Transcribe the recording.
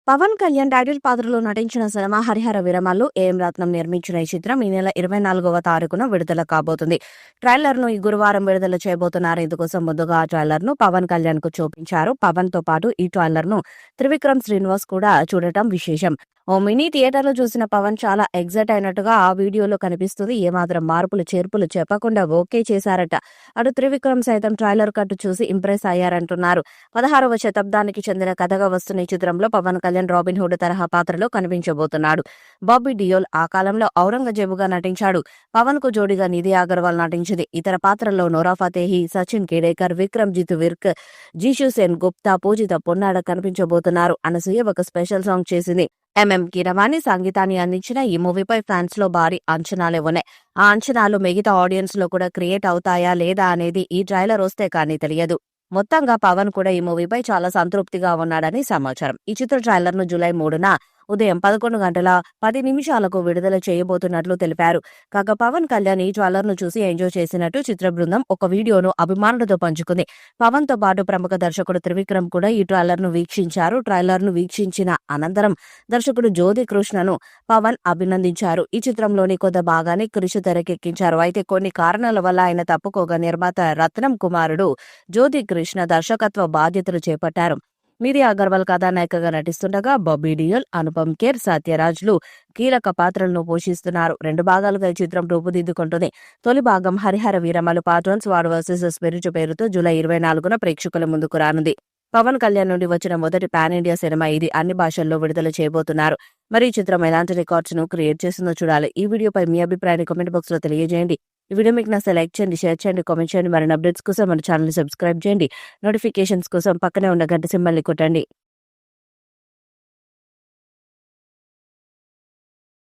Pawan Kalyan title పాత్రలో నటించిన cinema Harihara Veeramallu AM రత్నం నిర్మించిన ఈ చిత్రం ఈ నెల 24వ తారీఖున విడుదల కాబోతుంది. ట్రైలర్ ను ఈ గురువారం విడుదల చేయబోతున్నారు. ఇందుకోసం ముందుగా ఆ ట్రైలర్ ను పవన్ కళ్యాణ్ కు చూపించారు. పవన్ తో పాటు ఈ ట్రైలర్ ను త్రివిక్రమ్ శ్రీనివాస్ కూడా చూడటం విశేషం. ఓ మినీ థియేటర్ లో చూసిన పవన్ చాలా ఎగ్జైట్ అయినట్టుగా ఆ వీడియోలో కనిపిస్తుంది. ఏమాత్రం మార్పులు చేర్పులు చెప్పకుండా ఓకే చేశారట. అటు త్రివిక్రమ్ సైతం ట్రైలర్ కట్ చూసి ఇంప్రెస్ అయ్యారంటున్నారు. 16వ శతాబ్దానికి చెందిన కథగా వస్తున్న ఈ చిత్రంలో పవన్ కళ్యాణ్ రాబిన్ హుడ్ తరహా పాత్రలో కనిపించబోతున్నాడు. బాబీ డియోల్ ఆ కాలంలో ఔరంగజేబుగా నటించాడు. పవన్ కు జోడిగా నిధి అగర్వాల్ నటించింది. ఇతర పాత్రల్లో నోరా ఫతేహి, సచిన్ కేడేకర్, విక్రమ్జిత్ విర్క్, జీషు సేన్ గుప్తా, పూజిత పొన్నాడ కనిపించబోతున్నారు. అనసూయ ఒక స్పెషల్ సాంగ్ చేసింది. ఎంఎం కీరవాణి సంగీతాన్ని అందించిన ఈ మూవీపై ఫ్యాన్స్ లో భారీ అంచనాలే ఉన్నాయి. ఆ అంచనాలు మిగతా ఆడియన్స్ లో కూడా క్రియేట్ అవుతాయా లేదా అనేది ఈ ట్రైలర్ వస్తే కానీ తెలియదు. మొత్తంగా పవన్ కూడా ఈ మూవీపై చాలా సంతృప్తిగా ఉన్నాడని సమాచారం. ఈ చిత్ర ట్రైలర్ ను జూలై 3న ఉదయం 11:10 విడుదల చేయబోతున్నట్లు తెలిపారు. కాగా పవన్ కళ్యాణ్ ఈ ట్రైలర్ ను చూసి ఎంజాయ్ చేసినట్టు చిత్ర బృందం ఒక వీడియోను అభిమానులతో పంచుకుంది. పవన్ తో పాటు ప్రముఖ దర్శకుడు త్రివిక్రమ్ కూడా ఈ ట్రైలర్ ను వీక్షించారు. ట్రైలర్ ను వీక్షించిన అనంతరం దర్శకుడు జ్యోతి కృష్ణను పవన్ అభినందించారు. ఈ చిత్రంలోని కొంత భాగాన్ని కృషి తెరకెక్కించారు. అయితే కొన్ని కారణాల వల్ల ఆయన తప్పుకోగా నిర్మాత రత్నం కుమారుడు జ్యోతి కృష్ణ దర్శకత్వ బాధ్యతలు చేపట్టారు. నిధి అగర్వాల్ కథానాయికగా నటిస్తుండగా బాబీ డియోల్, అనుపమ్ ఖేర్, సత్యరాజ్లు కీలక పాత్రలను పోషిస్తున్నారు. 2 భాగాలుగా ఈ చిత్రం రూపుదిద్దుకుంటుంది. తొలి భాగం Harihara Veeramallu part 1 స్వాడ్ versus spirit పేరుతో జూలై 24న ప్రేక్షకుల ముందుకు రానుంది. పవన్ కళ్యాణ్ నుండి వచ్చిన మొదటి పాన్ ఇండియా సినిమా ఇది. అన్ని భాషల్లో విడుదల చేయబోతున్నారు. మరి ఈ చిత్రం ఎలాంటి రికార్డ్స్ ను క్రియేట్ చేస్తుందో చూడాలి. ఈ వీడియోపై మీ అభిప్రాయాన్ని కామెంట్ బాక్స్ లో తెలియజేయండి. ఈ వీడియో మీకు నచ్చితే లైక్ చేయండి, షేర్ చేయండి, కామెంట్ చేయండి. మరిన్ని అప్డేట్స్ కోసం మన ఛానల్ ని సబ్స్క్రైబ్ చేయండి. నోటిఫికేషన్స్ కోసం పక్కనే ఉన్న గంట సింబల్ ని కొట్టండి.